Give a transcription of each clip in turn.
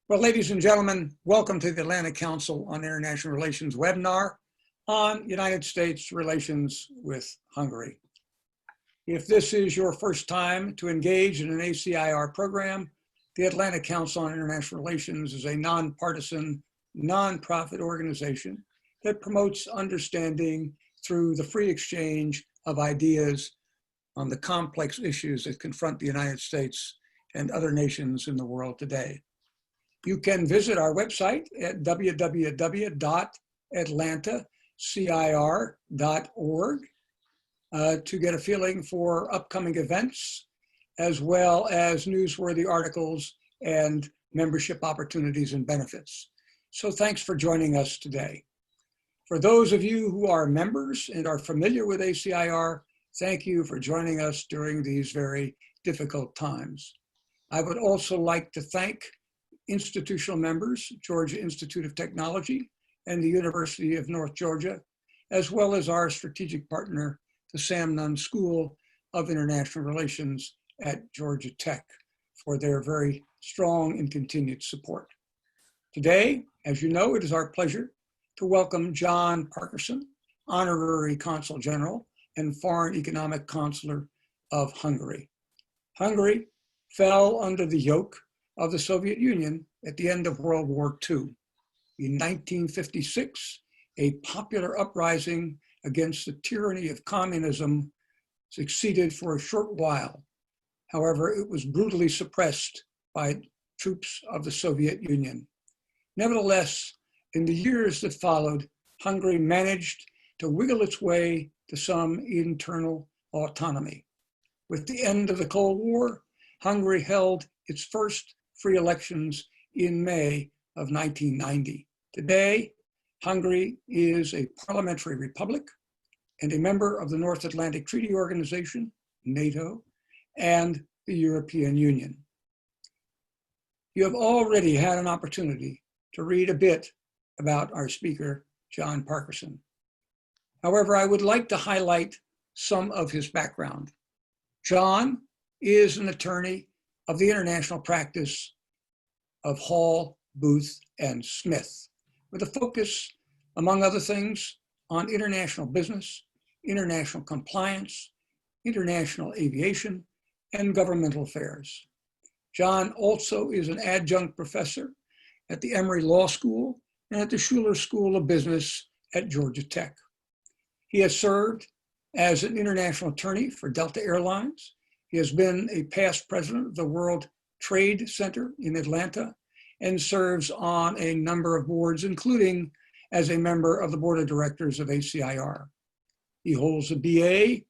Well, ladies and gentlemen, welcome to the Atlantic Council on International Relations webinar on United States relations with Hungary. If this is your first time to engage in an ACIR program, the Atlantic Council on International Relations is a nonpartisan, nonprofit organization that promotes understanding through the free exchange of ideas on the complex issues that confront the United States and other nations in the world today. You can visit our website at www.atlantacir.org to get a feeling for upcoming events, as well as newsworthy articles and membership opportunities and benefits. So thanks for joining us today. For those of you who are members and are familiar with ACIR, thank you for joining us during these very difficult times. I would also like to thank institutional members, Georgia Institute of Technology and the University of North Georgia, as well as our strategic partner, the Sam Nunn School of International Relations at Georgia Tech, for their very strong and continued support. Today, as you know, it is our pleasure to welcome John Parkerson, Honorary Consul General and Foreign Economic Consular of Hungary. Hungary fell under the yoke of the Soviet Union at the end of World War II. In 1956, a popular uprising against the tyranny of communism succeeded for a short while. However, it was brutally suppressed by troops of the Soviet Union. Nevertheless, in the years that followed, Hungary managed to wiggle its way to some internal autonomy. With the end of the Cold War, Hungary held its first free elections in May of 1990. Today, Hungary is a parliamentary republic and a member of the North Atlantic Treaty Organization, NATO, and the European Union. You have already had an opportunity to read a bit about our speaker, John Parkerson. However, I would like to highlight some of his background. John is an attorney of the international practice of Hall, Booth, and Smith, with a focus, among other things, on international business, international compliance, international aviation, and governmental affairs. John also is an adjunct professor at the Emory Law School and at the Schuler School of Business at Georgia Tech. He has served as an international attorney for Delta Airlines. He has been a past president of the World Trade Center in Atlanta and serves on a number of boards, including as a member of the board of directors of ACIR. He holds a BA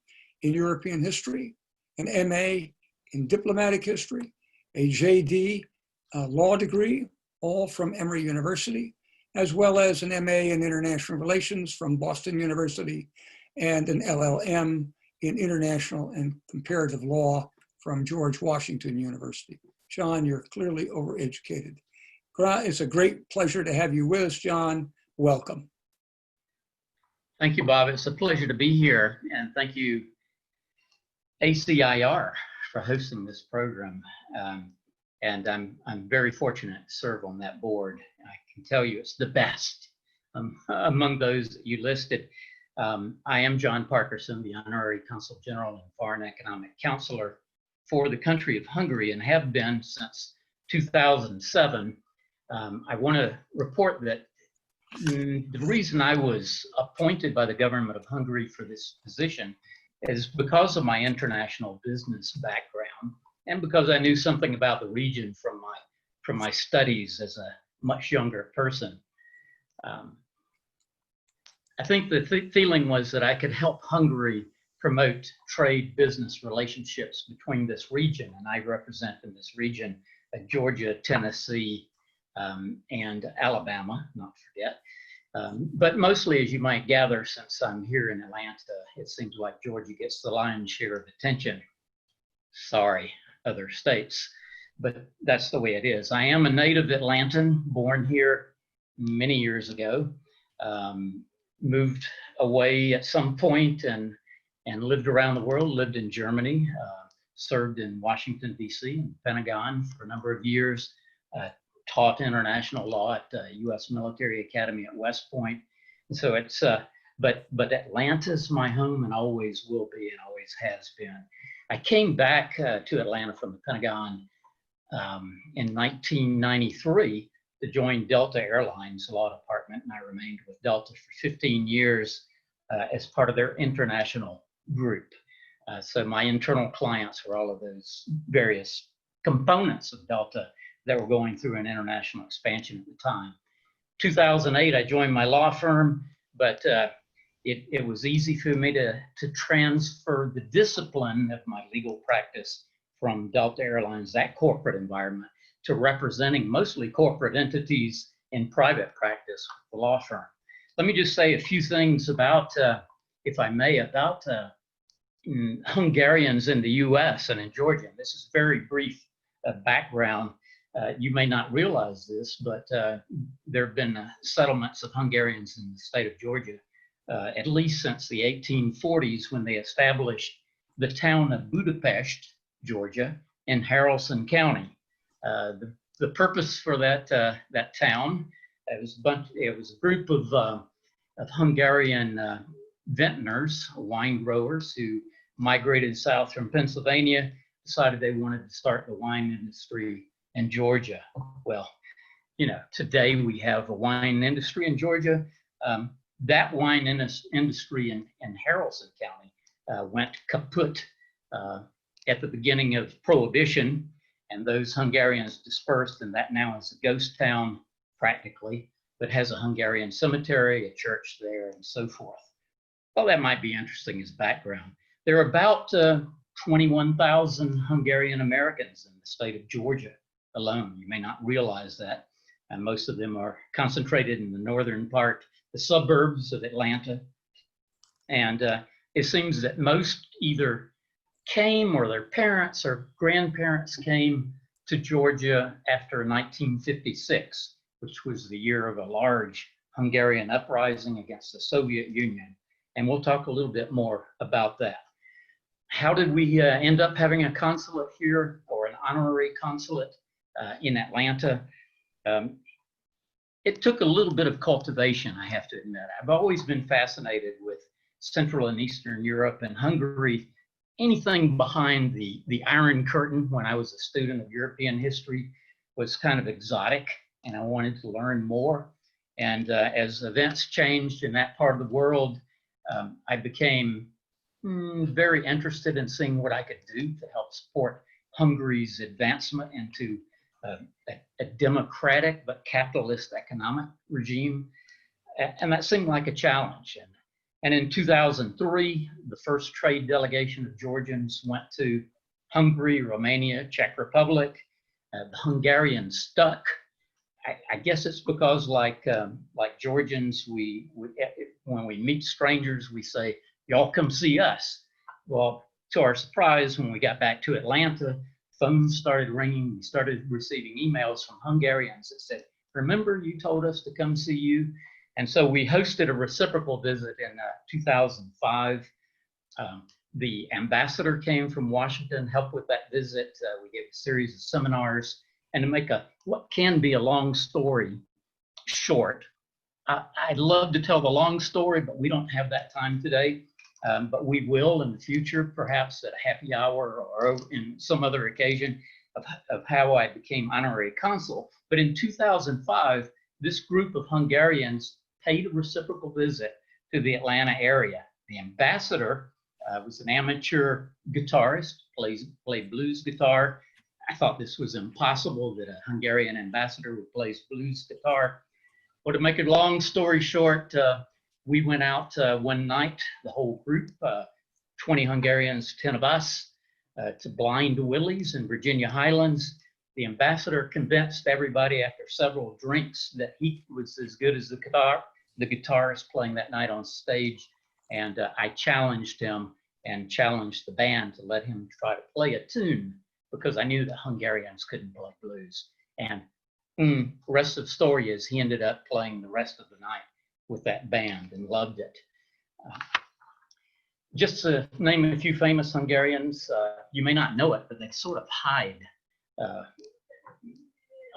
in European history, an MA in diplomatic history, a JD law degree, all from Emory University, as well as an MA in international relations from Boston University and an LLM in international and comparative law from George Washington University. John, you're clearly overeducated. It's a great pleasure to have you with us, John. Welcome. Thank you, Bob. It's a pleasure to be here. And thank you, ACIR, for hosting this program. And I'm very fortunate to serve on that board. I can tell you it's the best among those that you listed. I am John Parkerson, the Honorary Consul General and Foreign Economic Counselor for the country of Hungary, and have been since 2007. I want to report that the reason I was appointed by the government of Hungary for this position is because of my international business background and because I knew something about the region from my studies as a much younger person. I think the feeling was that I could help Hungary promote trade business relationships between this region, and I represent in this region Georgia, Tennessee, and Alabama, not forget. But mostly, as you might gather, since I'm here in Atlanta, it seems like Georgia gets the lion's share of attention. Sorry, other states, but that's the way it is. I am a native Atlantan, born here many years ago, moved away at some point and lived around the world, lived in Germany, served in Washington, D.C., and Pentagon for a number of years, taught international law at the U.S. Military Academy at West Point. And so it's, but Atlanta's my home and always will be and always has been. I came back to Atlanta from the Pentagon in 1993 to join Delta Airlines Law Department, and I remained with Delta for 15 years as part of their international group. So my internal clients were all of those various components of Delta that were going through an international expansion at the time. 2008, I joined my law firm, but it was easy for me to transfer the discipline of my legal practice from Delta Airlines, that corporate environment, to representing mostly corporate entities in private practice with the law firm. Let me just say a few things about, if I may, about Hungarians in the US and in Georgia. This is very brief background. You may not realize this, but there have been settlements of Hungarians in the state of Georgia, at least since the 1840s, when they established the town of Budapest, Georgia, in Haralson County. The purpose for that town, it was a group of Hungarian vintners, wine growers, who migrated south from Pennsylvania, decided they wanted to start the wine industry in Georgia. Well, you know, today we have a wine industry in Georgia. That wine industry in Haralson County went kaput at the beginning of Prohibition, and those Hungarians dispersed, and that now is a ghost town practically, but has a Hungarian cemetery, a church there, and so forth. Well, that might be interesting as background. There are about 21,000 Hungarian Americans in the state of Georgia alone. You may not realize that. And most of them are concentrated in the northern part, the suburbs of Atlanta. And it seems that most either came, or their parents or grandparents came to Georgia after 1956, which was the year of a large Hungarian uprising against the Soviet Union. And we'll talk a little bit more about that. How did we end up having a consulate here, or an honorary consulate in Atlanta? It took a little bit of cultivation, I have to admit. I've always been fascinated with Central and Eastern Europe and Hungary. Anything behind the Iron Curtain when I was a student of European history was kind of exotic, and I wanted to learn more. And as events changed in that part of the world, I became very interested in seeing what I could do to help support Hungary's advancement into a democratic but capitalist economic regime. And that seemed like a challenge. And in 2003, the first trade delegation of Georgians went to Hungary, Romania, Czech Republic. The Hungarians stuck. I guess it's because, like Georgians, when we meet strangers, we say, "Y'all come see us." Well, to our surprise, when we got back to Atlanta, phones started ringing. We started receiving emails from Hungarians that said, "Remember, you told us to come see you?" And so we hosted a reciprocal visit in 2005. The ambassador came from Washington, helped with that visit. We gave a series of seminars. And to make what can be a long story short, I'd love to tell the long story, but we don't have that time today. But we will in the future, perhaps at a happy hour or in some other occasion, of how I became honorary consul. But in 2005, this group of Hungarians paid a reciprocal visit to the Atlanta area. The ambassador was an amateur guitarist, played blues guitar. I thought this was impossible, that a Hungarian ambassador would play blues guitar. Well, to make a long story short, we went out one night, the whole group, 20 Hungarians, 10 of us, to Blind Willie's in Virginia Highlands. The ambassador convinced everybody after several drinks that he was as good as the guitarist playing that night on stage. And I challenged him and challenged the band to let him try to play a tune, because I knew that Hungarians couldn't play blues. And the rest of the story is he ended up playing the rest of the night with that band and loved it. Just to name a few famous Hungarians, you may not know it, but they sort of hide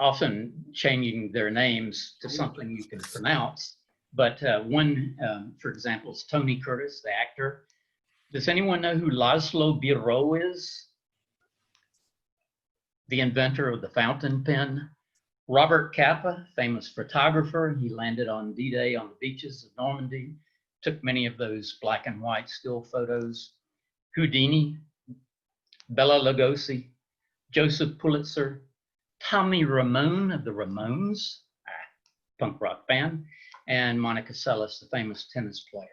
often changing their names to something you can pronounce. But one, for example, is Tony Curtis, the actor. Does anyone know who Laszlo Biro is? The inventor of the fountain pen. Robert Capa, famous photographer. He landed on D-Day on the beaches of Normandy, took many of those black and white still photos. Houdini, Bela Lugosi, Joseph Pulitzer, Tommy Ramone of the Ramones, punk rock band, and Monica Seles, the famous tennis player.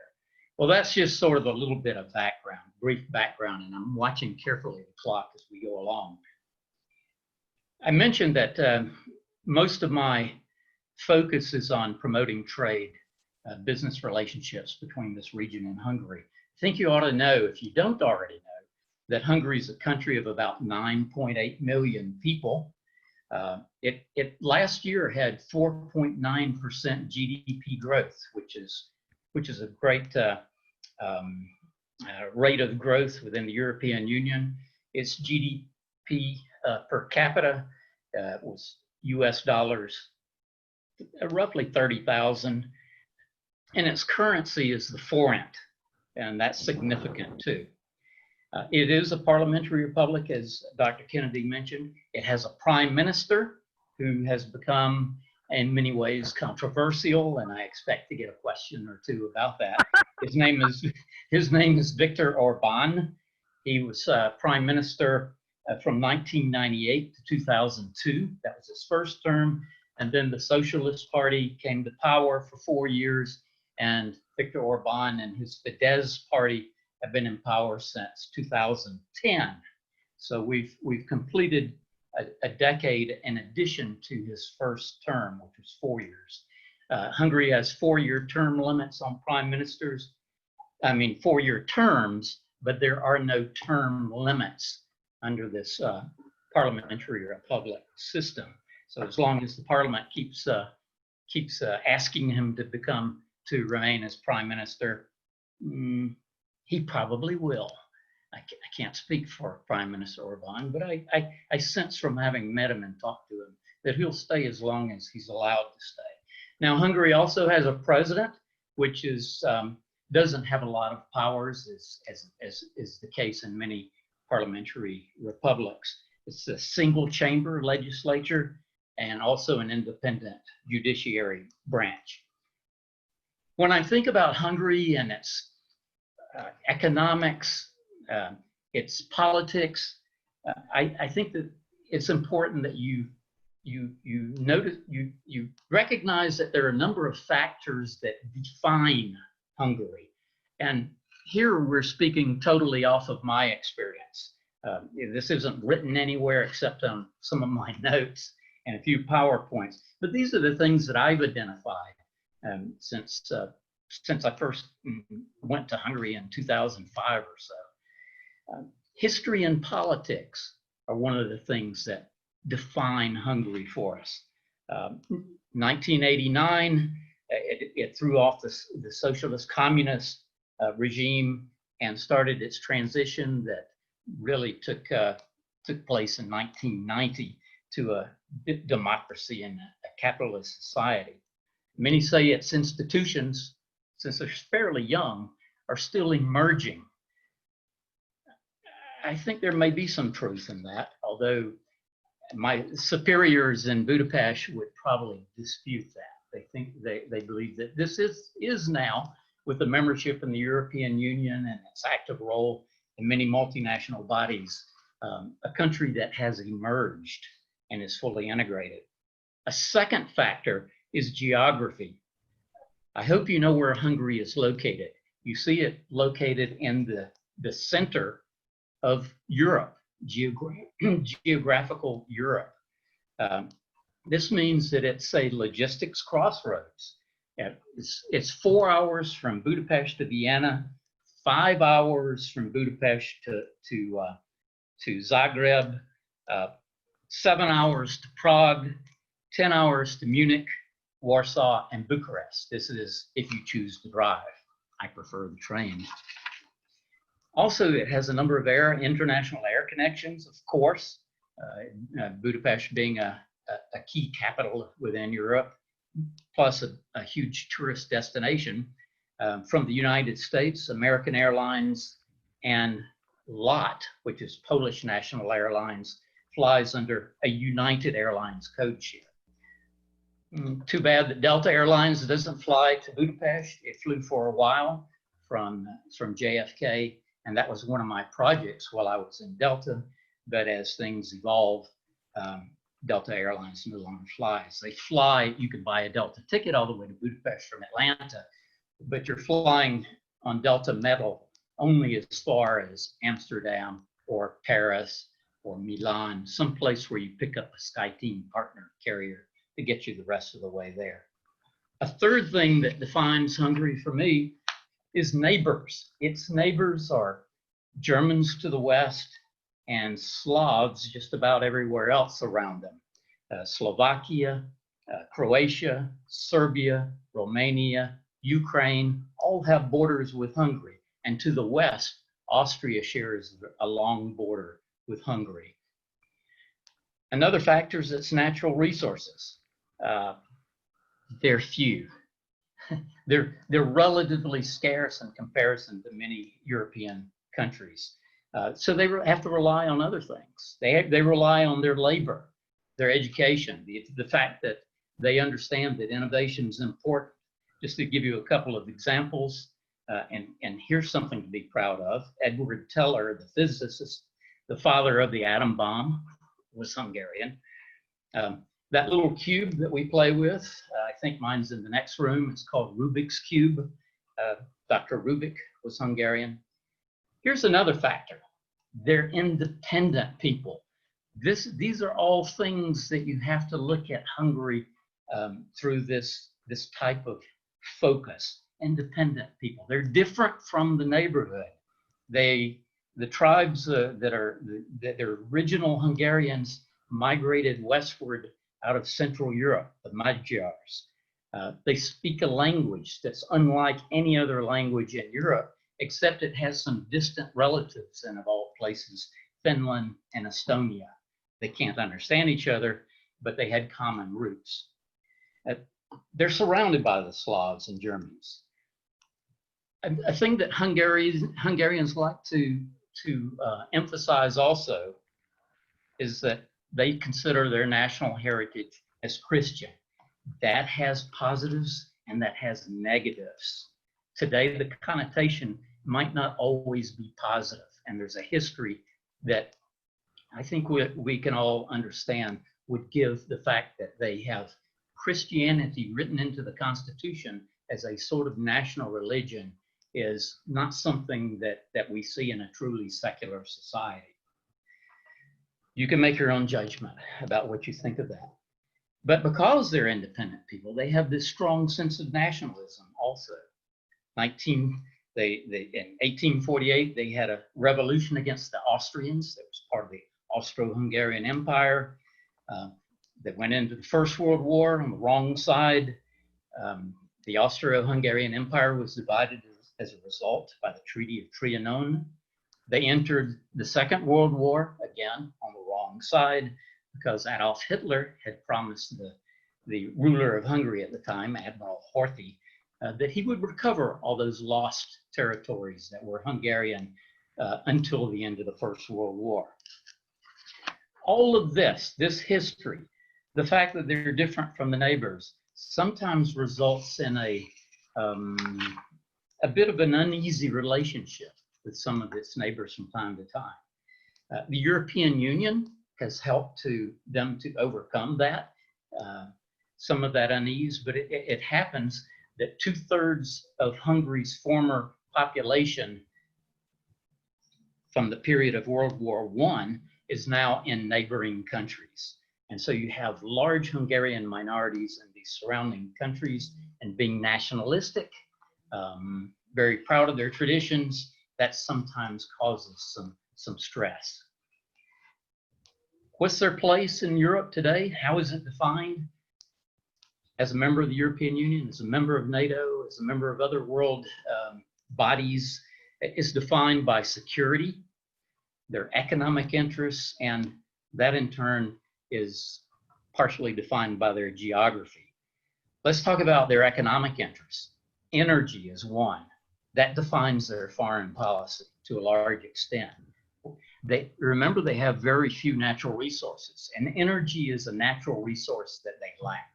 Well, that's just sort of a little bit of background, brief background, and I'm watching carefully the clock as we go along. I mentioned that most of my focus is on promoting trade, business relationships between this region and Hungary. I think you ought to know, if you don't already know, that Hungary is a country of about 9.8 million people. It last year had 4.9% GDP growth, which is a great rate of growth within the European Union. Its GDP per capita was US dollars, roughly 30,000. And its currency is the forint, and that's significant too. It is a parliamentary republic, as Dr. Kennedy mentioned. It has a prime minister who has become, in many ways, controversial, and I expect to get a question or two about that. His name is Viktor Orbán. He was prime minister from 1998 to 2002. That was his first term. And then the Socialist Party came to power for 4 years, and Viktor Orbán and his Fidesz party have been in power since 2010. So we've completed a decade in addition to his first term, which was 4 years. Hungary has 4-year term limits on prime ministers. 4-year terms, but there are no term limits under this parliamentary republic system. So as long as the parliament keeps asking him to remain as prime minister, he probably will. I can't speak for Prime Minister Orbán, but I sense from having met him and talked to him that he'll stay as long as he's allowed to stay. Now, Hungary also has a president, which doesn't have a lot of powers, as is the case in many parliamentary republics. It's a single chamber legislature and also an independent judiciary branch. When I think about Hungary and its economics, its politics, I think that it's important that you recognize that there are a number of factors that define Hungary. And here we're speaking totally off of my experience. This isn't written anywhere except on some of my notes and a few PowerPoints. But these are the things that I've identified since I first went to Hungary in 2005 or so. History and politics are one of the things that define Hungary for us. 1989, it threw off the socialist communist regime and started its transition that really took place in 1990 to a democracy and a capitalist society. Many say its institutions, since they're fairly young, are still emerging. I think there may be some truth in that, although my superiors in Budapest would probably dispute that. They believe that this is now, with the membership in the European Union and its active role in many multinational bodies, a country that has emerged and is fully integrated. A second factor is geography. I hope you know where Hungary is located. You see it located in the center of Europe, geographical Europe. This means that it's a logistics crossroads. It's 4 hours from Budapest to Vienna, 5 hours from Budapest to Zagreb, 7 hours to Prague, 10 hours to Munich, Warsaw, and Bucharest. This is if you choose to drive. I prefer the train. Also, it has a number of international air connections, of course, Budapest being a a key capital within Europe, plus a huge tourist destination. From the United States, American Airlines and LOT, which is Polish National Airlines, flies under a United Airlines code share. Too bad that Delta Airlines doesn't fly to Budapest. It flew for a while from JFK, and that was one of my projects while I was in Delta. But as things evolve, Delta Airlines no longer flies. They fly, you can buy a Delta ticket all the way to Budapest from Atlanta, but you're flying on Delta metal only as far as Amsterdam or Paris or Milan, someplace where you pick up a SkyTeam partner carrier to get you the rest of the way there. A third thing that defines Hungary for me is neighbors. Its neighbors are Germans to the west and Slavs just about everywhere else around them. Slovakia, Croatia, Serbia, Romania, Ukraine, all have borders with Hungary. And to the west, Austria shares a long border with Hungary. Another factor is its natural resources. They're few. They're relatively scarce in comparison to many European countries. So they have to rely on other things. They rely on their labor, their education, the fact that they understand that innovation is important. Just to give you a couple of examples, and here's something to be proud of. Edward Teller, the physicist, the father of the atom bomb, was Hungarian. That little cube that we play with, I think mine's in the next room. It's called Rubik's Cube. Dr. Rubik was Hungarian. Here's another factor. They're independent people. These are all things that you have to look at Hungary through this type of focus. Independent people. They're different from the neighborhood. The tribes that are original Hungarians migrated westward out of Central Europe, the Magyars. They speak a language that's unlike any other language in Europe, except it has some distant relatives in, of all places, Finland and Estonia. They can't understand each other, but they had common roots. They're surrounded by the Slavs and Germans. A thing that Hungarians like to emphasize also is that they consider their national heritage as Christian. That has positives and that has negatives. Today, the connotation might not always be positive, and there's a history that I think we can all understand would give the fact that they have Christianity written into the Constitution as a sort of national religion is not something that we see in a truly secular society. You can make your own judgment about what you think of that. But because they're independent people, they have this strong sense of nationalism also. In 1848, they had a revolution against the Austrians. That was part of the Austro-Hungarian Empire. They went into the First World War on the wrong side. The Austro-Hungarian Empire was divided as a result by the Treaty of Trianon. They entered the Second World War, again, on the wrong side, because Adolf Hitler had promised the ruler of Hungary at the time, Admiral Horthy, that he would recover all those lost territories that were Hungarian until the end of the First World War. All of this history, the fact that they're different from the neighbors, sometimes results in a bit of an uneasy relationship with some of its neighbors from time to time. The European Union has helped them to overcome that, some of that unease, but it happens that 2/3 of Hungary's former population from the period of World War I is now in neighboring countries. And so you have large Hungarian minorities in these surrounding countries, and being nationalistic, very proud of their traditions, that sometimes causes some stress. What's their place in Europe today? How is it defined? As a member of the European Union, as a member of NATO, as a member of other world bodies, it's defined by security, their economic interests, and that in turn is partially defined by their geography. Let's talk about their economic interests. Energy is one. That defines their foreign policy to a large extent. Remember, they have very few natural resources, and energy is a natural resource that they lack.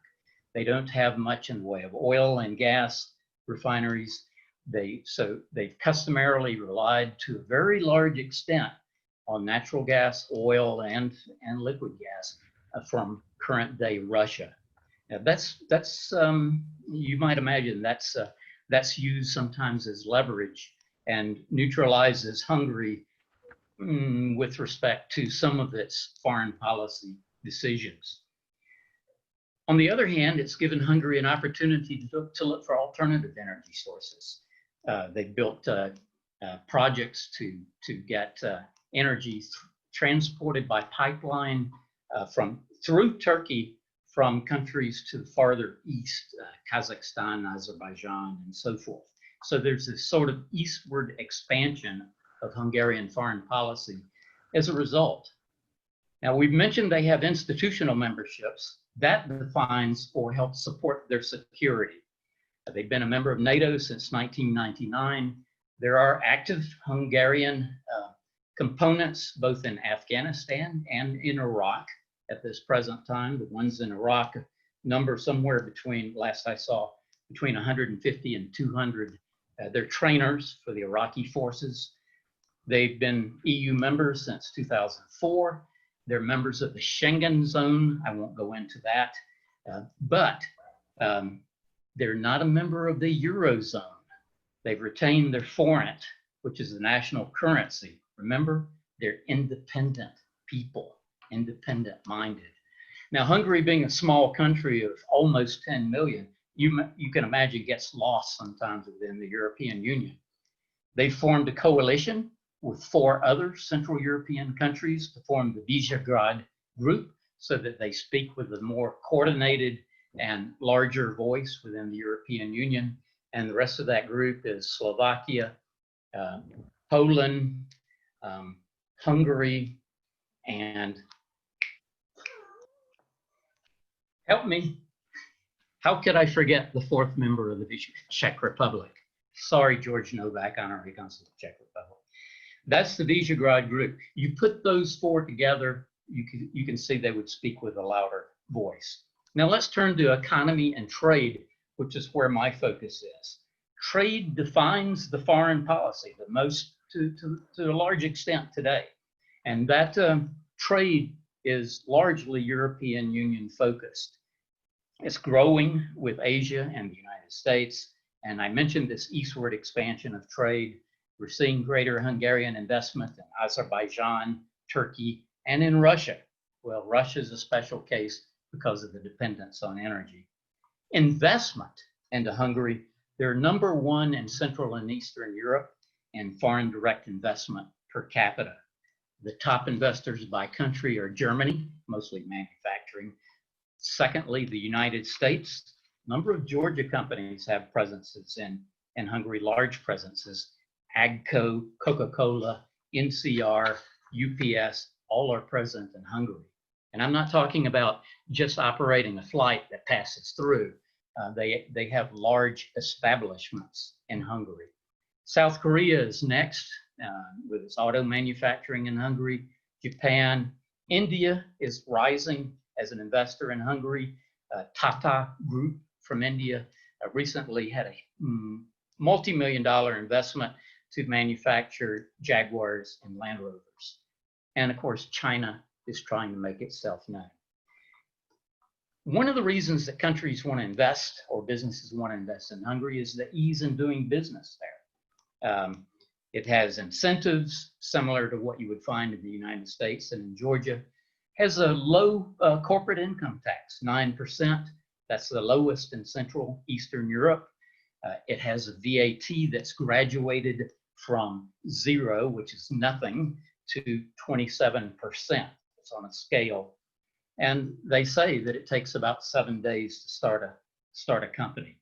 They don't have much in the way of oil and gas refineries. So they've customarily relied to a very large extent on natural gas, oil, and liquid gas from current day Russia. Now that's you might imagine that's used sometimes as leverage and neutralizes Hungary with respect to some of its foreign policy decisions. On the other hand, it's given Hungary an opportunity to look for alternative energy sources. They've built projects to get energy transported by pipeline through Turkey from countries to the farther east, Kazakhstan, Azerbaijan, and so forth. So there's this sort of eastward expansion of Hungarian foreign policy as a result. Now, we've mentioned they have institutional memberships. That defines or helps support their security. They've been a member of NATO since 1999. There are active Hungarian components both in Afghanistan and in Iraq at this present time. The ones in Iraq number somewhere between, last I saw, between 150 and 200. They're trainers for the Iraqi forces. They've been EU members since 2004. They're members of the Schengen zone. I won't go into that, but they're not a member of the Eurozone. They've retained their forint, which is the national currency. Remember, they're independent people, independent-minded. Now, Hungary being a small country of almost 10 million, you can imagine gets lost sometimes within the European Union. They formed a coalition with 4 other Central European countries to form the Visegrad group so that they speak with a more coordinated and larger voice within the European Union. And the rest of that group is Slovakia, Poland, Hungary, and help me, how could I forget the 4th member of the Czech Republic? Sorry, George Novak, Honorary Consul of the Czech Republic. That's the Visegrad group. You put those 4 together, you can see they would speak with a louder voice. Now let's turn to economy and trade, which is where my focus is. Trade defines the foreign policy the most to a large extent today. And that trade is largely European Union focused. It's growing with Asia and the United States. And I mentioned this eastward expansion of trade. We're seeing greater Hungarian investment in Azerbaijan, Turkey, and in Russia. Well, Russia is a special case because of the dependence on energy. Investment into Hungary, they're #1 in Central and Eastern Europe in foreign direct investment per capita. The top investors by country are Germany, mostly manufacturing. Secondly, the United States. A number of Georgia companies have presences in Hungary, large presences. AGCO, Coca-Cola, NCR, UPS, all are present in Hungary. And I'm not talking about just operating a flight that passes through. They have large establishments in Hungary. South Korea is next with its auto manufacturing in Hungary. Japan, India is rising as an investor in Hungary. Tata Group from India recently had a multi-million-dollar investment to manufacture Jaguars and Land Rovers. And of course, China is trying to make itself known. One of the reasons that countries want to invest or businesses want to invest in Hungary is the ease in doing business there. It has incentives similar to what you would find in the United States and in Georgia. Has a low corporate income tax, 9%. That's the lowest in Central Eastern Europe. It has a VAT that's graduated from 0, which is nothing, to 27%. It's on a scale. And they say that it takes about 7 days to start a company.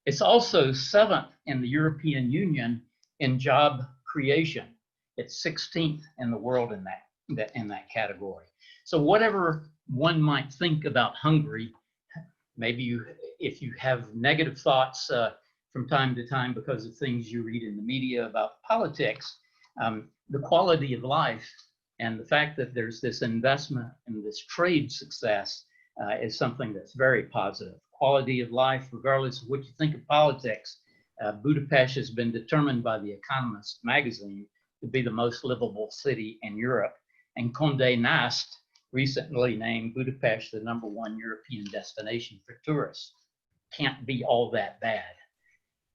It's also 7th in the European Union in job creation. It's 16th in the world in that category. So whatever one might think about Hungary, maybe if you have negative thoughts from time to time because of things you read in the media about politics, the quality of life and the fact that there's this investment in this trade success is something that's very positive. Quality of life, regardless of what you think of politics, Budapest has been determined by The Economist magazine to be the most livable city in Europe. And Condé Nast recently named Budapest the #1 European destination for tourists. Can't be all that bad.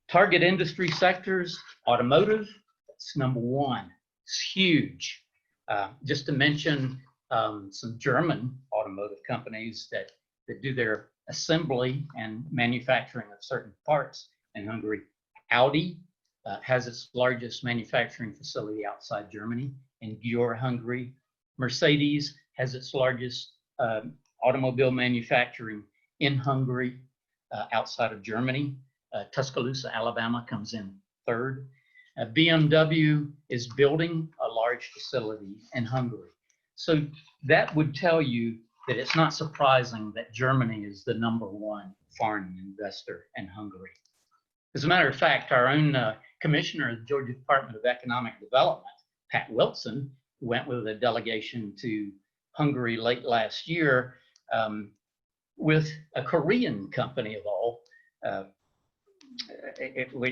Target industry sectors, automotive, that's #1. It's huge. Just to mention some German automotive companies that do their assembly and manufacturing of certain parts in Hungary. Audi has its largest manufacturing facility outside Germany in Győr, Hungary. Mercedes has its largest automobile manufacturing in Hungary outside of Germany. Tuscaloosa, Alabama comes in third. BMW is building a large facility in Hungary. So that would tell you that it's not surprising that Germany is the #1 foreign investor in Hungary. As a matter of fact, our own commissioner of the Georgia Department of Economic Development, Pat Wilson, went with a delegation to Hungary late last year with a Korean company of all,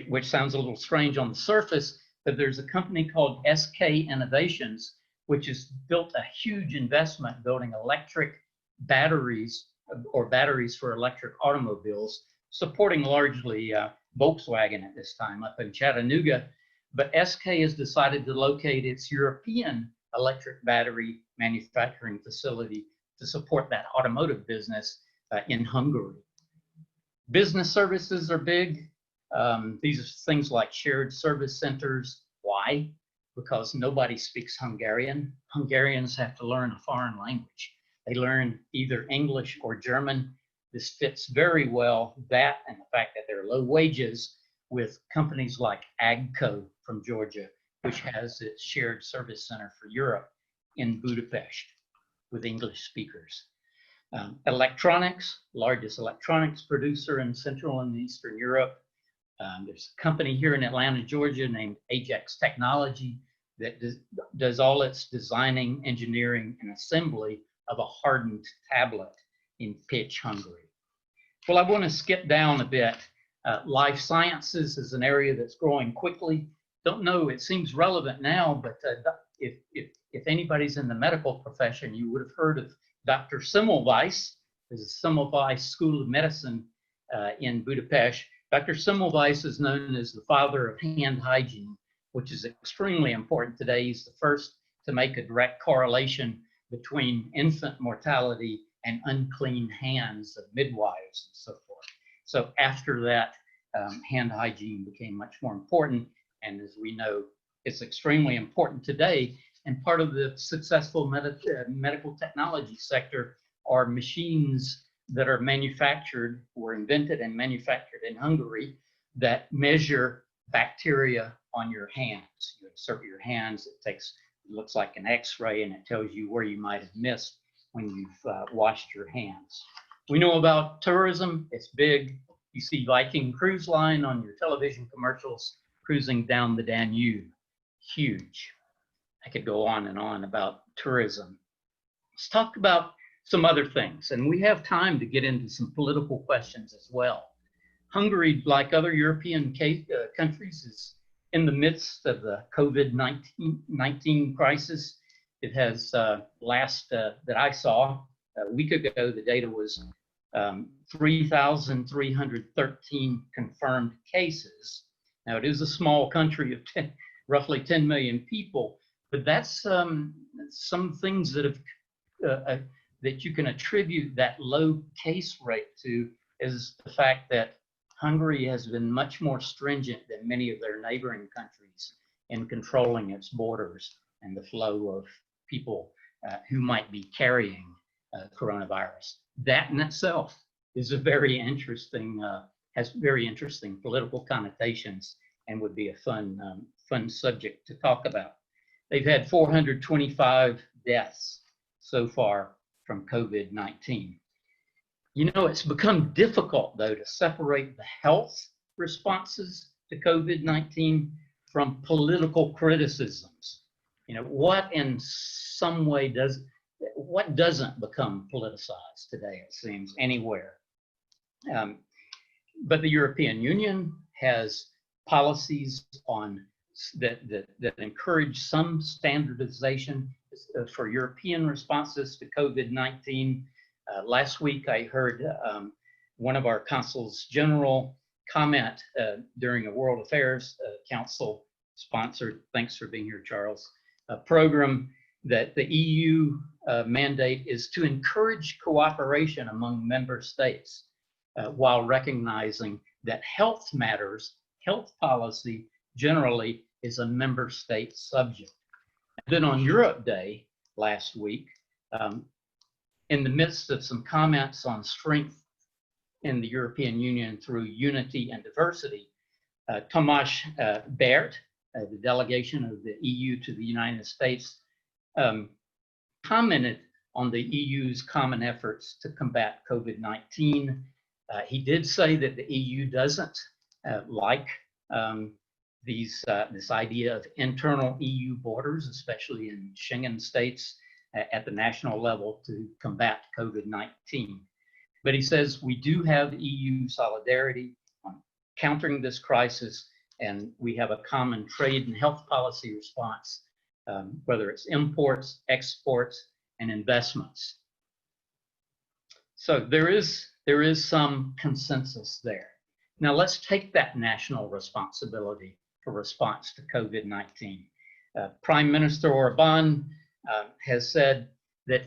which sounds a little strange on the surface, but there's a company called SK Innovations, which has built a huge investment building electric batteries or batteries for electric automobiles, supporting largely Volkswagen at this time up in Chattanooga. But SK has decided to locate its European electric battery manufacturing facility to support that automotive business in Hungary. Business services are big. These are things like shared service centers. Why? Because nobody speaks Hungarian. Hungarians have to learn a foreign language. They learn either English or German. This fits very well, that and the fact that there are low wages, with companies like AGCO from Georgia, which has its shared service center for Europe in Budapest with English speakers. Electronics, largest electronics producer in Central and Eastern Europe. There's a company here in Atlanta, Georgia named Ajax Technology that does all its designing, engineering, and assembly of a hardened tablet in Pécs, Hungary. Well, I want to skip down a bit. Life sciences is an area that's growing quickly. Don't know, it seems relevant now, but if anybody's in the medical profession, you would have heard of Dr. Semmelweis. There's a Semmelweis School of Medicine in Budapest. Dr. Semmelweis is known as the father of hand hygiene, which is extremely important today. He's the first to make a direct correlation between infant mortality and unclean hands of midwives and so forth. So after that, hand hygiene became much more important. And as we know, it's extremely important today. And part of the successful medical technology sector are machines that are manufactured, were invented and manufactured in Hungary, that measure bacteria on your hands. You insert your hands, it looks like an X-ray, and it tells you where you might have missed when you've washed your hands. We know about tourism, it's big. You see Viking Cruise Line on your television commercials cruising down the Danube, huge. I could go on and on about tourism. Let's talk about some other things, and we have time to get into some political questions as well. Hungary, like other European countries, is in the midst of the COVID-19 crisis. It has last that I saw a week ago, the data was 3,313 confirmed cases. Now, it is a small country of roughly 10 million people, but that's some things that have that you can attribute that low case rate to is the fact that Hungary has been much more stringent than many of their neighboring countries in controlling its borders and the flow of people who might be carrying coronavirus. That in itself is a very interesting, has very interesting political connotations and would be a fun subject to talk about. They've had 425 deaths so far from COVID-19. You know, it's become difficult, though, to separate the health responses to COVID-19 from political criticisms. You know, what in some way what doesn't become politicized today, it seems, anywhere? But the European Union has policies on that encourage some standardization for European responses to COVID-19. Last week, I heard one of our consuls general comment during a World Affairs Council sponsored, thanks for being here, Charles, a program that the EU mandate is to encourage cooperation among member states while recognizing that health matters, health policy generally is a member state subject. And then on Europe Day last week, in the midst of some comments on strength in the European Union through unity and diversity, Tomáš Bert, the delegation of the EU to the United States, commented on the EU's common efforts to combat COVID-19. He did say that the EU doesn't like this idea of internal EU borders, especially in Schengen states at the national level to combat COVID-19. But he says we do have EU solidarity on countering this crisis, and we have a common trade and health policy response, whether it's imports, exports, and investments. So there is some consensus there. Now let's take that national responsibility for response to COVID-19. Prime Minister Orbán has said that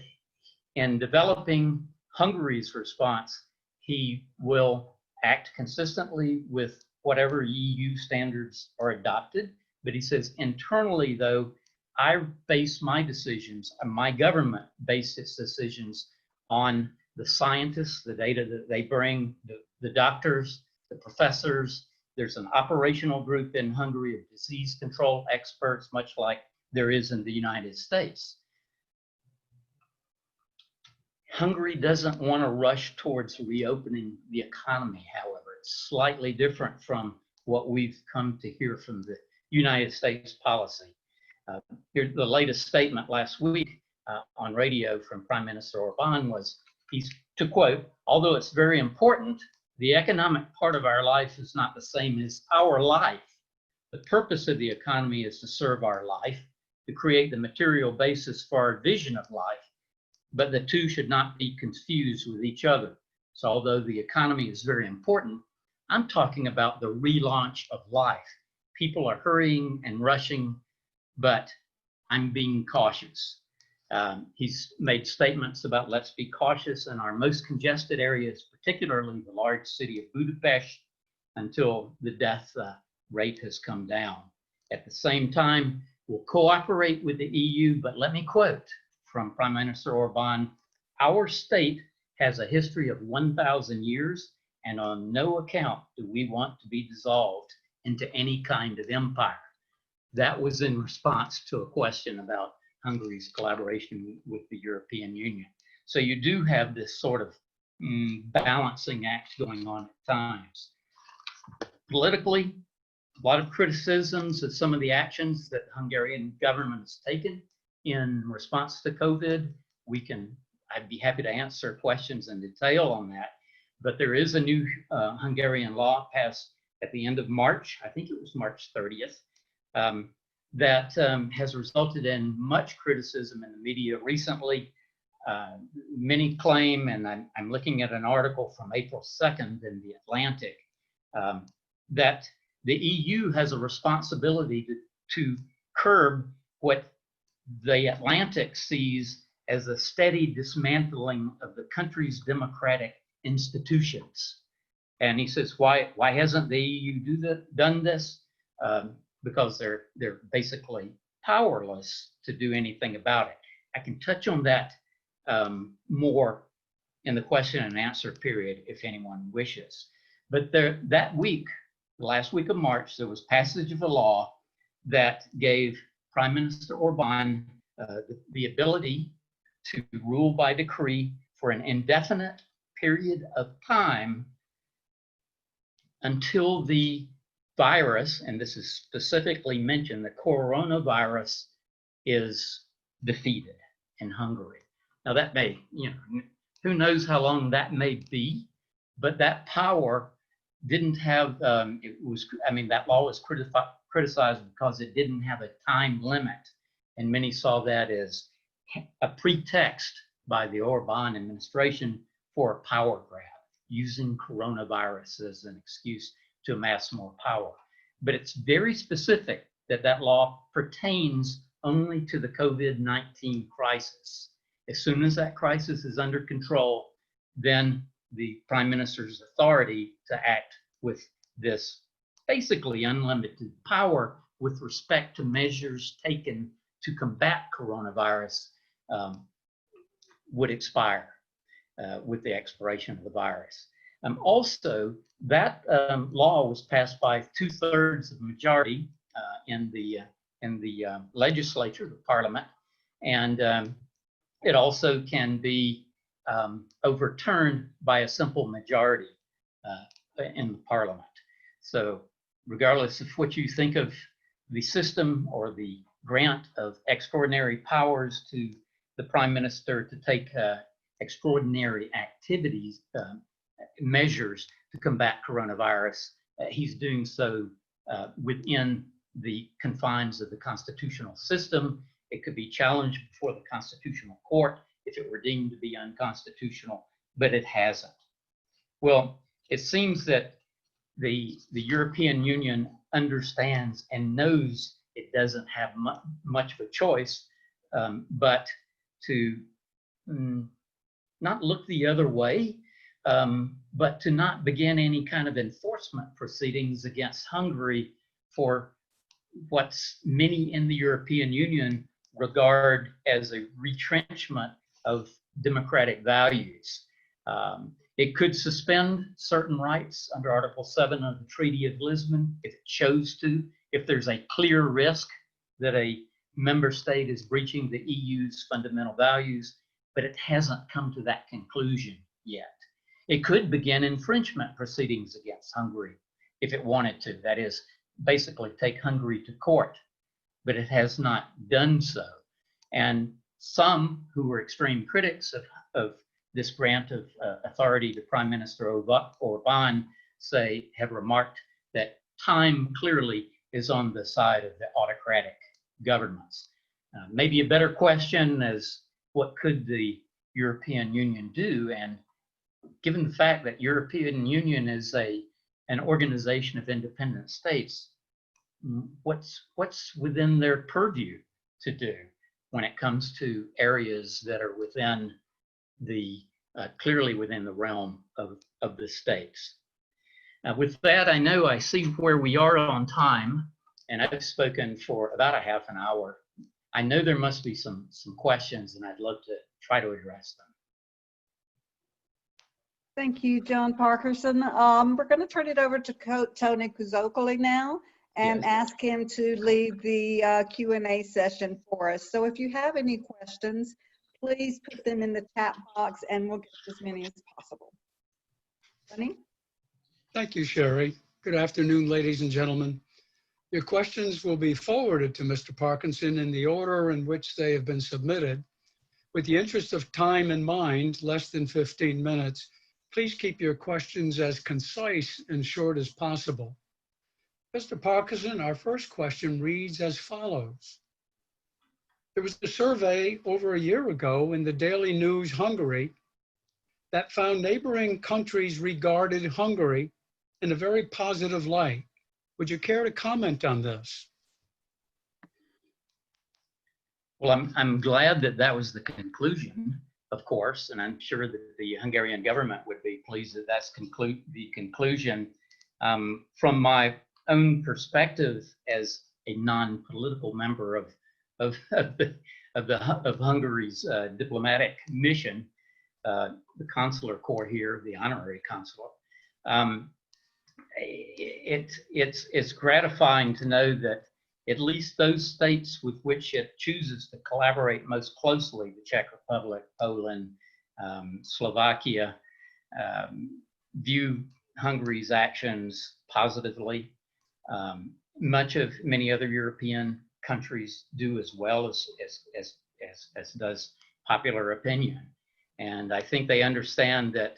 in developing Hungary's response, he will act consistently with whatever EU standards are adopted. But he says internally, though, I base my decisions, and my government based its decisions on the scientists, the data that they bring, the doctors, the professors. There's an operational group in Hungary of disease control experts, much like there is in the United States. Hungary doesn't want to rush towards reopening the economy, however. It's slightly different from what we've come to hear from the United States policy. Here's the latest statement last week on radio from Prime Minister Orbán was, to quote, "Although it's very important, the economic part of our life is not the same as our life. The purpose of the economy is to serve our life, to create the material basis for our vision of life, but the two should not be confused with each other. So although the economy is very important, I'm talking about the relaunch of life. People are hurrying and rushing, but I'm being cautious." He's made statements about let's be cautious in our most congested areas, particularly the large city of Budapest, until the death rate has come down. At the same time, we'll cooperate with the EU, but let me quote from Prime Minister Orbán, "Our state has a history of 1,000 years, and on no account do we want to be dissolved into any kind of empire." That was in response to a question about Hungary's collaboration with the European Union. So you do have this sort of balancing act going on at times. Politically, a lot of criticisms of some of the actions that the Hungarian government has taken in response to COVID. I'd be happy to answer questions in detail on that, but there is a new Hungarian law passed at the end of March, I think it was March 30th, that has resulted in much criticism in the media recently. Many claim, and I'm looking at an article from April 2nd in The Atlantic, that the EU has a responsibility to curb what The Atlantic sees as a steady dismantling of the country's democratic institutions. And he says, why hasn't the EU done this? Because they're basically powerless to do anything about it. I can touch on that more in the question and answer period if anyone wishes. But that week, the last week of March, there was passage of a law that gave Prime Minister Orbán the ability to rule by decree for an indefinite period of time until the virus, and this is specifically mentioned, the coronavirus is defeated in Hungary. Now that may, who knows how long that may be, but that power didn't have, that law was criticized because it didn't have a time limit. And many saw that as a pretext by the Orbán administration for a power grab, using coronavirus as an excuse to amass more power. But it's very specific that that law pertains only to the COVID-19 crisis. As soon as that crisis is under control, then the prime minister's authority to act with this basically unlimited power with respect to measures taken to combat coronavirus would expire with the expiration of the virus. Also, that law was passed by 2/3 of the majority in the legislature, the parliament, and it also can be overturned by a simple majority in the parliament. So regardless of what you think of the system or the grant of extraordinary powers to the prime minister to take extraordinary activities, measures to combat coronavirus, he's doing so within the confines of the constitutional system. It could be challenged before the Constitutional Court if it were deemed to be unconstitutional, but it hasn't. Well, it seems that the European Union understands and knows it doesn't have much of a choice, but to not look the other way, but to not begin any kind of enforcement proceedings against Hungary for what many in the European Union regard as a retrenchment of democratic values. It could suspend certain rights under Article 7 of the Treaty of Lisbon if it chose to, if there's a clear risk that a member state is breaching the EU's fundamental values, but it hasn't come to that conclusion yet. It could begin infringement proceedings against Hungary if it wanted to, that is, basically take Hungary to court, but it has not done so. And some who were extreme critics of this grant of authority to Prime Minister Orbán have remarked that time clearly is on the side of the autocratic governments. Maybe a better question is, what could the European Union do? And given the fact that European Union is an organization of independent states, what's within their purview to do when it comes to areas that are within clearly within the realm of the states? With that, I know I see where we are on time, and I've spoken for about a half an hour. I know there must be some questions, and I'd love to try to address them. Thank you, John Parkerson. We're going to turn it over to Tony Kuzokoli now and ask him to lead the Q&A session for us. So if you have any questions, please put them in the chat box and we'll get as many as possible. Tony? Thank you, Sherry. Good afternoon, ladies and gentlemen. Your questions will be forwarded to Mr. Parkinson in the order in which they have been submitted. With the interest of time in mind, less than 15 minutes, please keep your questions as concise and short as possible. Mr. Parkinson, our first question reads as follows. There was a survey over a year ago in the Daily News Hungary that found neighboring countries regarded Hungary in a very positive light. Would you care to comment on this? Well, I'm glad that that was the conclusion, of course, and I'm sure that the Hungarian government would be pleased that that's the conclusion. From my own perspective as a non-political member of Hungary's diplomatic mission, the consular corps here, the honorary consul, it's gratifying to know that at least those states with which it chooses to collaborate most closely, the Czech Republic, Poland, Slovakia, view Hungary's actions positively. Many other European countries do as well, as does popular opinion. And I think they understand that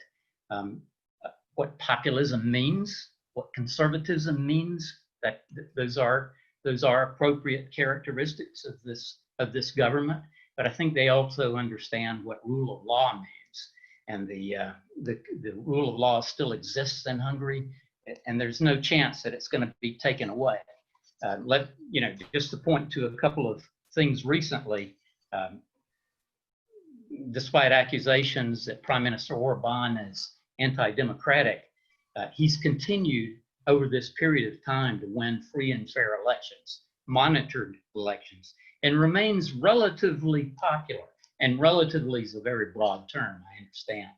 what populism means, what conservatism means, that those are appropriate characteristics of this government. But I think they also understand what rule of law means, and the rule of law still exists in Hungary, and there's no chance that it's going to be taken away. Just to point to a couple of things recently, despite accusations that Prime Minister Orban is anti-democratic, he's continued over this period of time to win free and fair elections, monitored elections, and remains relatively popular. And relatively is a very broad term, I understand.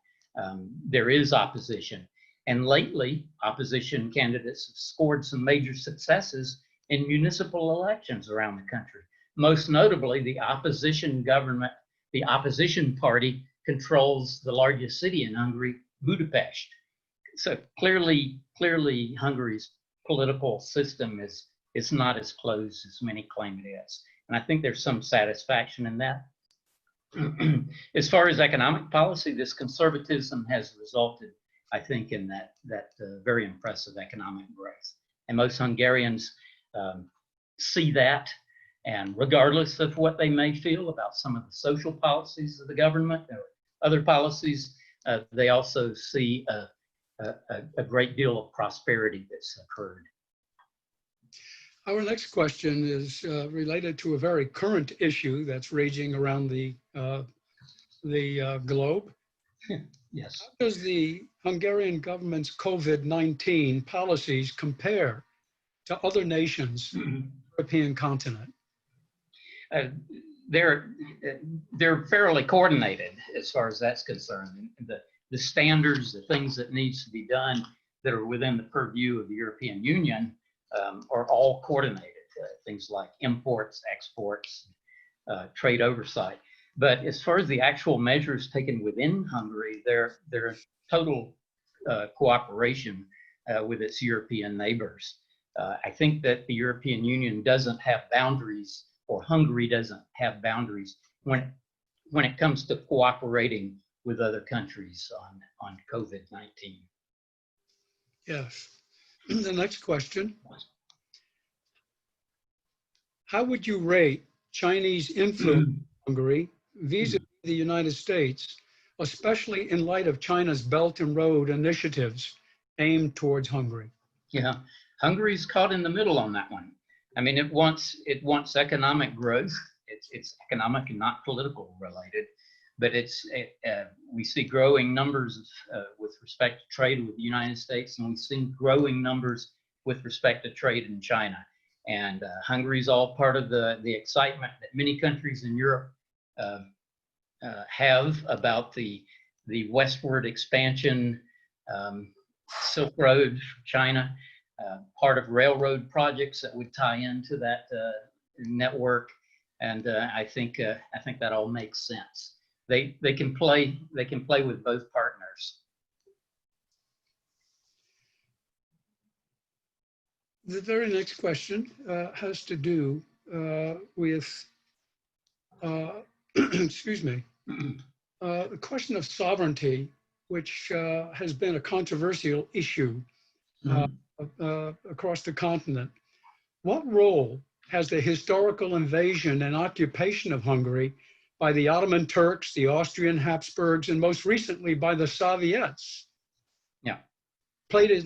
There is opposition. And lately, opposition candidates have scored some major successes in municipal elections around the country. Most notably, the opposition government, the opposition party controls the largest city in Hungary, Budapest. So clearly Hungary's political system is not as closed as many claim it is. And I think there's some satisfaction in that. As far as economic policy, this conservatism has resulted, I think, in that very impressive economic growth. And most Hungarians see that, and regardless of what they may feel about some of the social policies of the government or other policies, they also see a great deal of prosperity that's occurred. Our next question is related to a very current issue that's raging around the globe. Yes. How does the Hungarian government's COVID-19 policies compare to other nations on the European continent? They're fairly coordinated as far as that's concerned. The standards, the things that needs to be done that are within the purview of the European Union are all coordinated. Things like imports, exports, trade oversight. But as far as the actual measures taken within Hungary, they're total cooperation with its European neighbors. I think that the European Union doesn't have boundaries, or Hungary doesn't have boundaries when it comes to cooperating with other countries on COVID-19. Yes. The next question. How would you rate Chinese influence in Hungary vis-a-vis the United States, especially in light of China's Belt and Road initiatives aimed towards Hungary? Yeah, Hungary's caught in the middle on that one. I mean, it wants economic growth. It's economic and not political related, but we see growing numbers with respect to trade with the United States, and we've seen growing numbers with respect to trade in China. And Hungary's all part of the excitement that many countries in Europe have about the westward expansion, Silk Road, China, part of railroad projects that would tie into that network. And I think that all makes sense. They can play with both partners. The very next question has to do with, excuse me, the question of sovereignty, which has been a controversial issue across the continent. What role has the historical invasion and occupation of Hungary by the Ottoman Turks, the Austrian Habsburgs, and most recently by the Soviets played a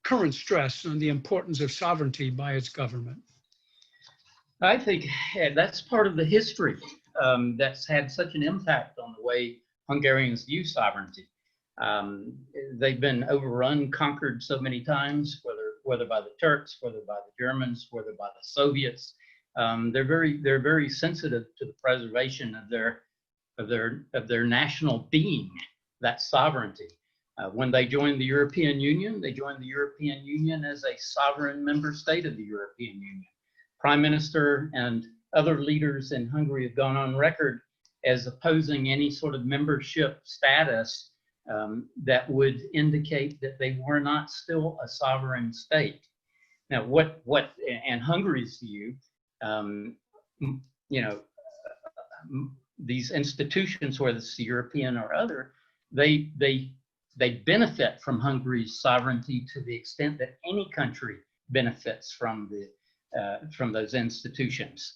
current stress on the importance of sovereignty by its government? I think that's part of the history that's had such an impact on the way Hungarians view sovereignty. They've been overrun, conquered so many times, whether by the Turks, whether by the Germans, whether by the Soviets. They're very sensitive to the preservation of their national being, that sovereignty. When they joined the European Union, they joined the European Union as a sovereign member state of the European Union. Prime Minister and other leaders in Hungary have gone on record as opposing any sort of membership status that would indicate that they were not still a sovereign state. Now, and Hungary's view, you know, these institutions, whether it's European or other, they benefit from Hungary's sovereignty to the extent that any country benefits from those institutions.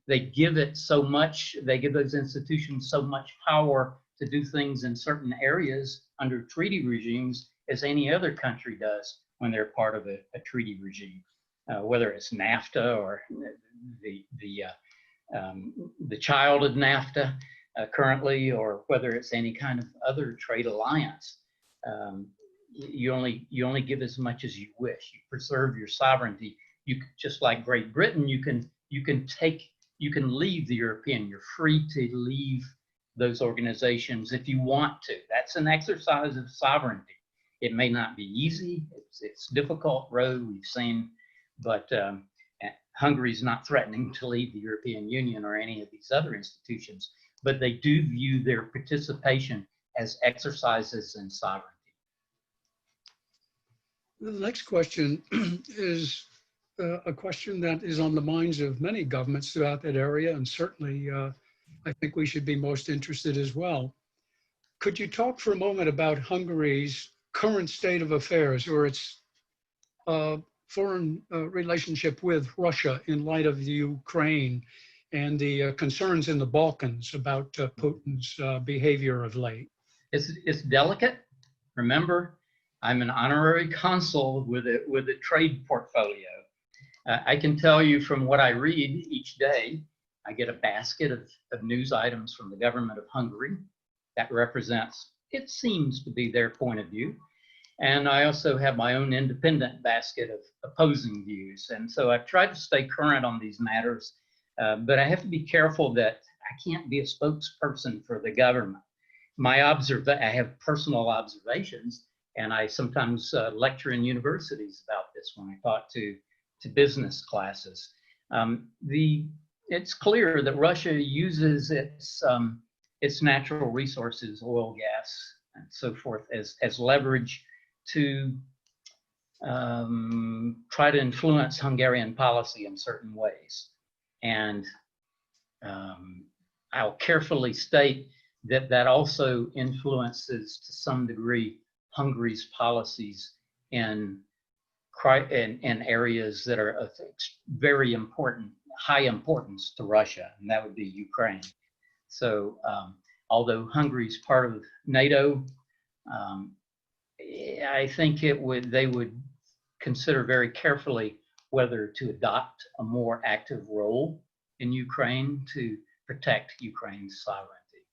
They give those institutions so much power to do things in certain areas under treaty regimes as any other country does when they're part of a treaty regime, whether it's NAFTA or the child of NAFTA currently, or whether it's any kind of other trade alliance. You only give as much as you wish. You preserve your sovereignty. You just like Great Britain, you can leave the European. You're free to leave those organizations if you want to. That's an exercise of sovereignty. It may not be easy. It's a difficult road we've seen, but Hungary's not threatening to leave the European Union or any of these other institutions, but they do view their participation as exercises in sovereignty. The next question is a question that is on the minds of many governments throughout that area, and certainly I think we should be most interested as well. Could you talk for a moment about Hungary's current state of affairs, or its foreign relationship with Russia in light of the Ukraine and the concerns in the Balkans about Putin's behavior of late? It's delicate. Remember, I'm an honorary consul with a trade portfolio. I can tell you from what I read each day, I get a basket of news items from the government of Hungary that represents, it seems to be their point of view. And I also have my own independent basket of opposing views. And so I've tried to stay current on these matters, but I have to be careful that I can't be a spokesperson for the government. I have personal observations, and I sometimes lecture in universities about this when I talk to business classes. It's clear that Russia uses its natural resources, oil, gas, and so forth, as leverage to try to influence Hungarian policy in certain ways. And I'll carefully state that also influences to some degree Hungary's policies in areas that are of very important, high importance to Russia, and that would be Ukraine. So although Hungary is part of NATO, I think they would consider very carefully whether to adopt a more active role in Ukraine to protect Ukraine's sovereignty.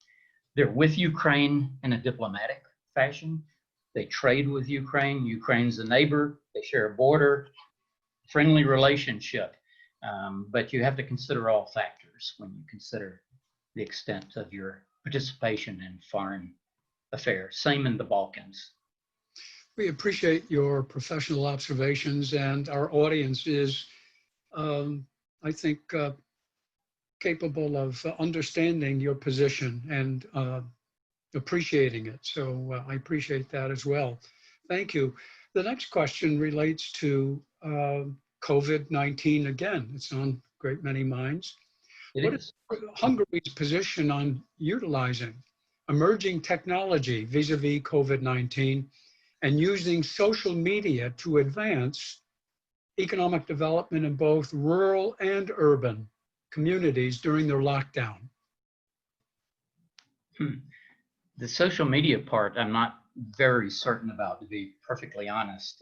They're with Ukraine in a diplomatic fashion. They trade with Ukraine. Ukraine's a neighbor. They share a border, friendly relationship. But you have to consider all factors when you consider the extent of your participation in foreign affairs. Same in the Balkans. We appreciate your professional observations, and our audience is, I think, capable of understanding your position and appreciating it. So I appreciate that as well. Thank you. The next question relates to COVID-19 again. It's on a great many minds. What is Hungary's position on utilizing emerging technology vis-a-vis COVID-19 and using social media to advance economic development in both rural and urban communities during their lockdown? The social media part, I'm not very certain about, to be perfectly honest.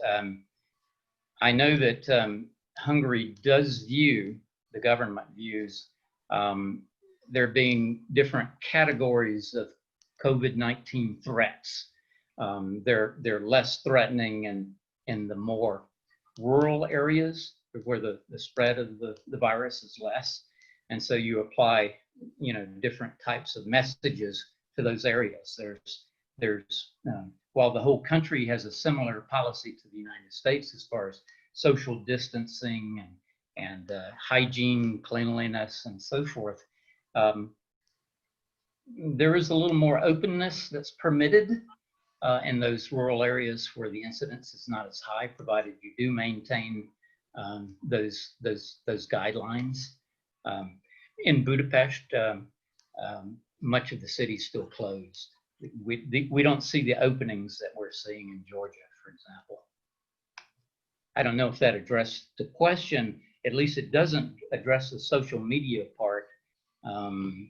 I know that Hungary does view, the government views, there being different categories of COVID-19 threats. They're less threatening in the more rural areas where the spread of the virus is less. And so you apply, different types of messages to those areas. While the whole country has a similar policy to the United States as far as social distancing hygiene, cleanliness, and so forth. There is a little more openness that's permitted in those rural areas where the incidence is not as high, provided you do maintain those guidelines. In Budapest, much of the city is still closed. We don't see the openings that we're seeing in Georgia, for example. I don't know if that addressed the question. At least it doesn't address the social media part,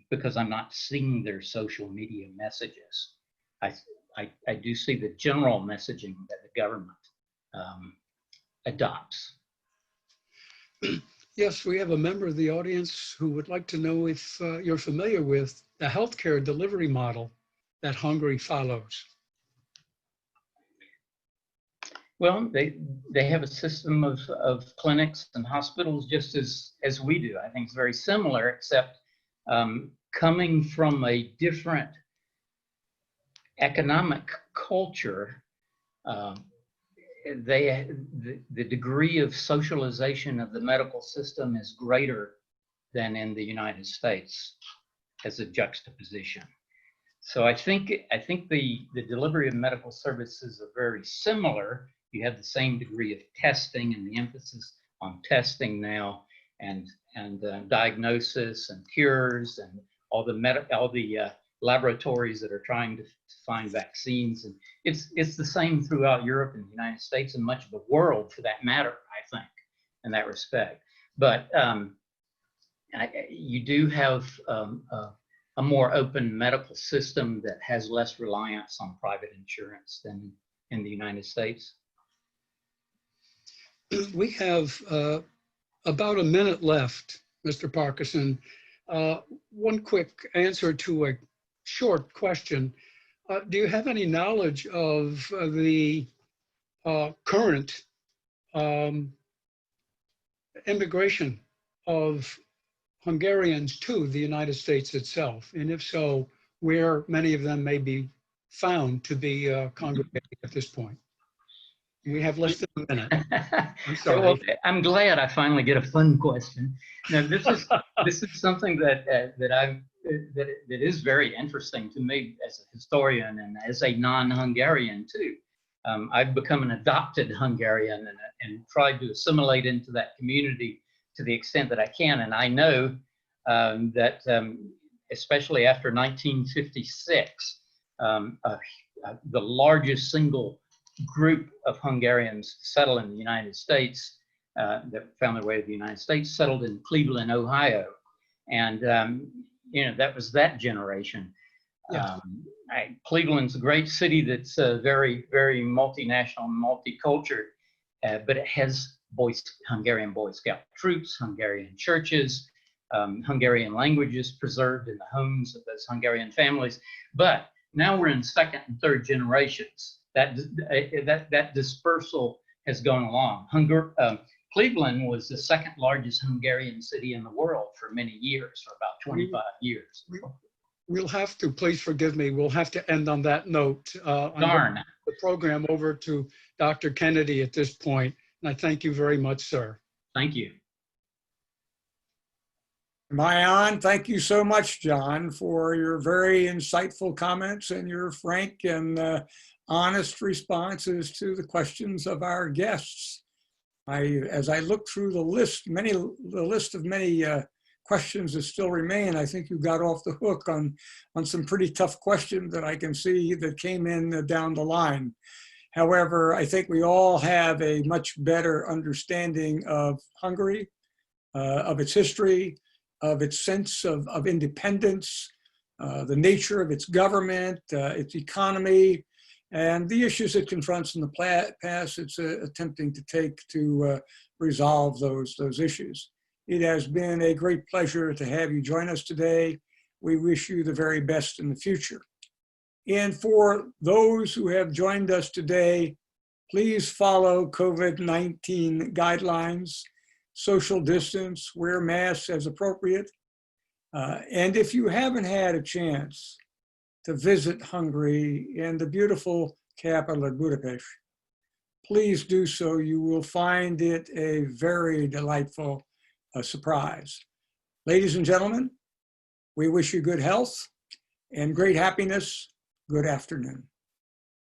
because I'm not seeing their social media messages. I do see the general messaging that the government adopts. Yes, we have a member of the audience who would like to know if you're familiar with the healthcare delivery model that Hungary follows. Well, they have a system of clinics and hospitals just as we do. I think it's very similar, except coming from a different economic culture. The degree of socialization of the medical system is greater than in the United States as a juxtaposition. So I think the delivery of medical services are very similar. You have the same degree of testing and the emphasis on testing now, and diagnosis and cures, and all the laboratories that are trying to find vaccines. And it's the same throughout Europe and the United States and much of the world, for that matter, I think, in that respect. But you do have a more open medical system that has less reliance on private insurance than in the United States. We have about a minute left, Mr. Parkerson. One quick answer to a short question. Do you have any knowledge of the current immigration of Hungarians to the United States itself? And if so, where many of them may be found to be congregating at this point? We have less than a minute. I'm sorry. Well, I'm glad I finally get a fun question. Now, this is something that is very interesting to me as a historian and as a non-Hungarian too. I've become an adopted Hungarian and tried to assimilate into that community to the extent that I can. And I know that especially after 1956, the largest single group of Hungarians settled in the United States, that found their way to the United States, settled in Cleveland, Ohio. And, that was that generation. Yeah. Cleveland's a great city that's very, very multinational, multicultural, but it has Hungarian Boy Scout troops, Hungarian churches, Hungarian languages preserved in the homes of those Hungarian families. But now we're in second and third generations. That dispersal has gone along. Cleveland was the second largest Hungarian city in the world for many years, for about 25 years. We'll have to, please forgive me, we'll have to end on that note. Darn. The program over to Dr. Kennedy at this point, and I thank you very much, sir. Thank you. Am I on? Thank you so much, John, for your very insightful comments and your frank and honest responses to the questions of our guests. As I look through the list of many questions that still remain, I think you got off the hook on some pretty tough questions that I can see that came in down the line. However, I think we all have a much better understanding of Hungary, of its history, of its sense of independence, the nature of its government, its economy, and the issues it confronts in the past it's attempting to take to resolve those issues. It has been a great pleasure to have you join us today. We wish you the very best in the future. And for those who have joined us today, please follow COVID-19 guidelines, social distance, wear masks as appropriate. And if you haven't had a chance to visit Hungary and the beautiful capital of Budapest, please do so. You will find it a very delightful a surprise. Ladies and gentlemen, we wish you good health and great happiness. Good afternoon.